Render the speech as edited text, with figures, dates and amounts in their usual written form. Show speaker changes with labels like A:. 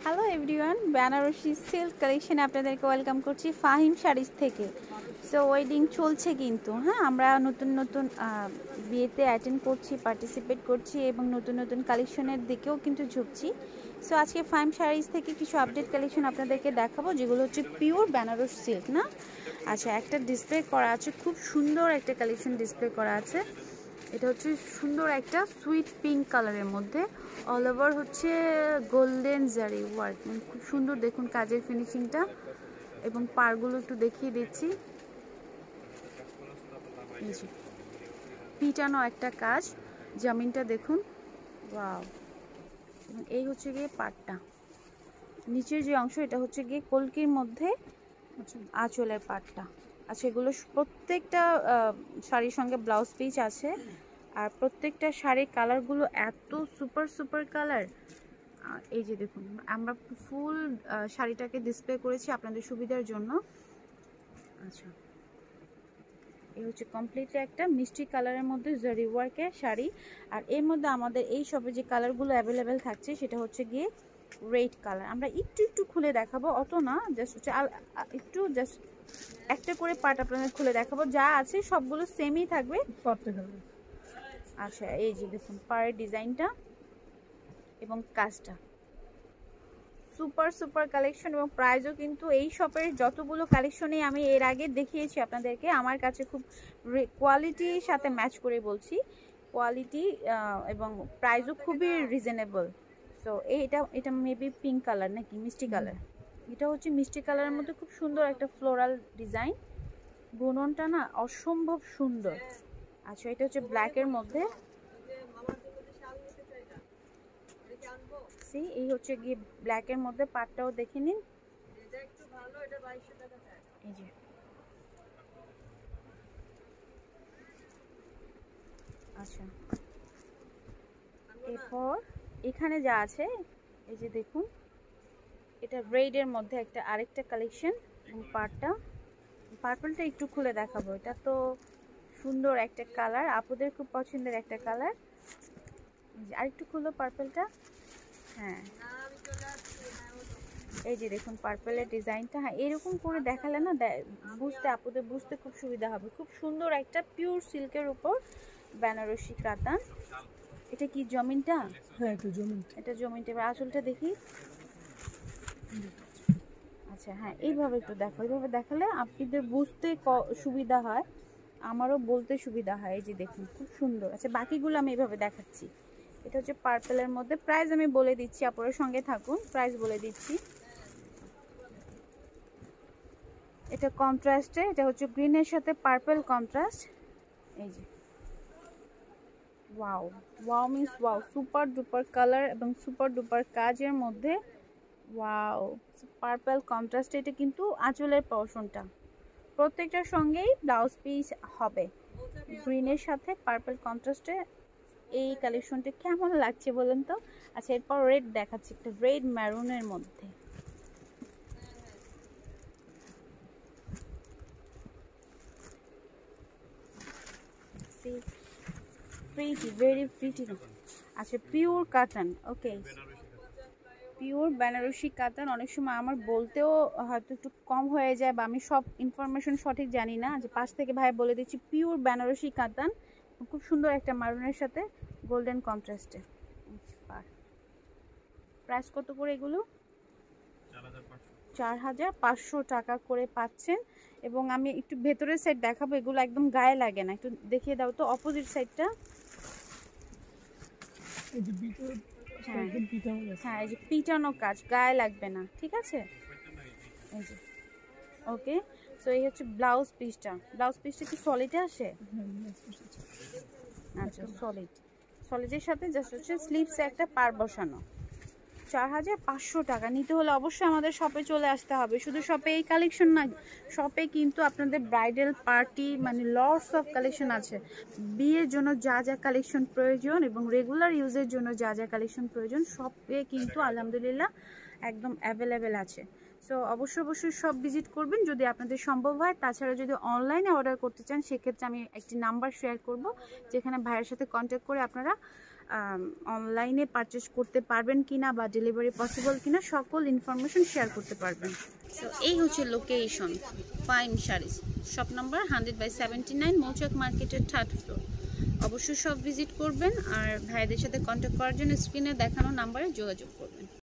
A: Hello everyone, Banarasi silk কালেকশনে আপনাদেরকে welcome করছি ফাহিম শাড়িজ থেকে। সো ওয়েডিং চলছে কিন্তু আমরা নতুন নতুন বিয়েতে অ্যাটেন্ড করছি, পার্টিসিপেট করছি এবং নতুন নতুন কালেকশনের দিকেও কিন্তু ঝুঁকছি। সো আজকে ফাহিম শাড়িজ থেকে কিছু আপডেট কালেকশন আপনাদেরকে দেখাবো, যেগুলো হচ্ছে পিওর বেনারস সিল্ক না। আচ্ছা, একটা ডিসপ্লে করা আছে, খুব সুন্দর একটা কালেকশন ডিসপ্লে করা আছে। এটা হচ্ছে সুন্দর একটা সুইট পিঙ্ক কালারের মধ্যে, অল ওভার হচ্ছে গোল্ডেন জারি ওয়ার্ক, মানে খুব সুন্দর। দেখুন কাজের ফিনিশিংটা এবং পারগুলো একটু দেখিয়ে দিচ্ছি। পিটানো একটা কাজ, জামিনটা দেখুন, ওয়াও। এই হচ্ছে গিয়ে পাটটা, নিচের যে অংশ এটা হচ্ছে গিয়ে কলকির মধ্যে আঁচলের পাটটা। আচ্ছা, এগুলো প্রত্যেকটা শাড়ির সঙ্গে ব্লাউজ পিস আছে, আর প্রত্যেকটা শাড়ির কালারগুলো এত সুপার সুপার কালার। এই যে দেখুন, আমরা ফুল শাড়িটাকে ডিসপ্লে করেছি আপনাদের সুবিধার জন্য। আচ্ছা, এই হচ্ছে কমপ্লিটলি একটা মিষ্টি কালারের মধ্যে জারি ওয়ার্কের শাড়ি। আর এর মধ্যে আমাদের এই শপে যে কালারগুলো অ্যাভেলেবেল থাকছে সেটা হচ্ছে গিয়ে রেড কালার। আমরা একটু একটু খুলে দেখাবো, অত না, জাস্ট হচ্ছে একটু জাস্ট একটা করে পার্ট আপনাদের খুলে দেখাবো। যা আছে সবগুলো সেমই থাকবে। আচ্ছা, এই যে দেখুন পাড়ের ডিজাইনটা এবং কাজটা, সুপার সুপার কালেকশন। এবং প্রাইসও কিন্তু এই শপের যতগুলো কালেকশনে আমি এর আগে দেখিয়েছি আপনাদেরকে, আমার কাছে খুব কোয়ালিটির সাথে ম্যাচ করে বলছি, কোয়ালিটি এবং প্রাইসও খুবই রিজনেবল। সো এটা মেবি পিঙ্ক কালার নাকি মিষ্টি কালার। এটা হচ্ছে মিষ্টি কালারের মধ্যে খুব সুন্দর একটা ফ্লোরাল ডিজাইন, বুননটা না অসম্ভব সুন্দর। আচ্ছা, এটা হচ্ছে ব্ল্যাকের মধ্যে, এই হচ্ছে গিয়ে ব্ল্যাকের মধ্যে পাটটাও দেখে নিন। এই যে আচ্ছা, এরপর এখানে যা আছে এই যে দেখুন, এটা রেডের মধ্যে একটা আরেকটা কালেকশন। পার্পলটা একটু খুলে দেখাবো, এটা তো সুন্দর একটা কালার, আপুদের খুব পছন্দের একটা কালার। আরেকটু খুলো পার্পলটা। হ্যাঁ, এই যে দেখুন পার্পলের ডিজাইনটা। হ্যাঁ, এরকম করে দেখালে না বুঝতে, আপুদের বুঝতে খুব সুবিধা হবে। খুব সুন্দর একটা পিওর সিল্কের উপর বেনারসি কাতান। এটা কি জমিনটা?
B: হ্যাঁ, এটা
A: জমিনটা। এবার আঁচলটা দেখি। আচ্ছা, হ্যাঁ, এইভাবে একটু দেখো, এইভাবে দেখালে আপনাদের বুঝতে সুবিধা হয়, আমারও বলতে সুবিধা হয়। এই যে দেখুন খুব সুন্দর। আচ্ছা, বাকিগুলো আমি এইভাবে দেখাচ্ছি। এটা হচ্ছে পার্পলের মধ্যে, প্রাইস আমি বলে দিচ্ছি, আপনার সঙ্গে থাকুন, প্রাইস বলে দিচ্ছি। এটা কন্ট্রাস্টে, এটা হচ্ছে গ্রিনের সাথে পার্পল কন্ট্রাস্ট। এই যে wow, wow means wow, super duper colour এবং সুপার ডুপার কাজের মধ্যে। ওয়াও, পার্পল কন্ট্রাস্টে। এটা কিন্তু আঁচলের পোরশনটা, প্রত্যেকটার সঙ্গেই ব্লাউজ পিস হবে গ্রিনের সাথে পার্পল কন্ট্রাস্টে। এই কালেকশনটা কেমন লাগছে বলুন তো? আচ্ছা, এরপর রেড দেখাচ্ছি, একটা রেড ম্যারুনের মধ্যে। Pretty, very pretty. আচ্ছা, পিওর কাতান। ওকে, পিওর বেনারসি কাতান। অনেক সময় আমার বলতেও হয়তো একটু কম হয়ে যায়, বা আমি সব ইনফরমেশন সঠিক জানি না, যে পাশ থেকে ভাই বলে দিচ্ছি পিওর বেনারসি কাতান, খুব সুন্দর একটা মারুনের সাথে গোল্ডেন কন্ট্রাস্টে। প্রাইস কত করে এগুলো? 4500 টাকা করে পাচ্ছেন। এবং আমি একটু ভেতরের সাইড দেখাবো, এগুলো একদম গায়ে লাগে না, একটু দেখিয়ে দাও তো অপোজিট সাইডটা। হ্যাঁ, এই যে পিটানো কাজ, গায়ে লাগবে না, ঠিক আছে। এই যে ওকে। সো এই হচ্ছে ব্লাউজ পিসটা। ব্লাউজ পিসটা কি সলিডে আসে? আচ্ছা, সলিডের সাথে জাস্ট হচ্ছে স্লিভসে একটা পার বসানো। 4500 টাকা নিতে হলে অবশ্যই আমাদের শপে চলে আসতে হবে। শুধু শপে এই কালেকশন না, শপে কিন্তু আপনাদের ব্রাইডাল পার্টি মানে লটস অফ কালেকশন আছে। বিয়ের জন্য যা যা কালেকশন প্রয়োজন এবং রেগুলার ইউজের জন্য যা যা কালেকশন প্রয়োজন, শপে কিন্তু আলহামদুলিল্লাহ একদম অ্যাভেলেবেল আছে। সো অবশ্যই সব ভিজিট করবেন যদি আপনাদের সম্ভব হয়। তাছাড়া যদি অনলাইনে অর্ডার করতে চান, সেক্ষেত্রে আমি একটি নাম্বার শেয়ার করব, যেখানে ভাইয়ের সাথে কন্ট্যাক্ট করে আপনারা অনলাইনে পারচেস করতে পারবেন কিনা বা ডেলিভারি পসিবল কিনা সকল ইনফরমেশন শেয়ার করতে পারবেন। সো এই হচ্ছে location Faim saris, shop number 100/79, মৌচাক মার্কেটের 3rd ফ্লোর। অবশ্যই সব ভিজিট করবেন আর ভাইদের সাথে কন্ট্যাক্ট করার জন্য স্ক্রিনে দেখানো নাম্বারে যোগাযোগ করবেন।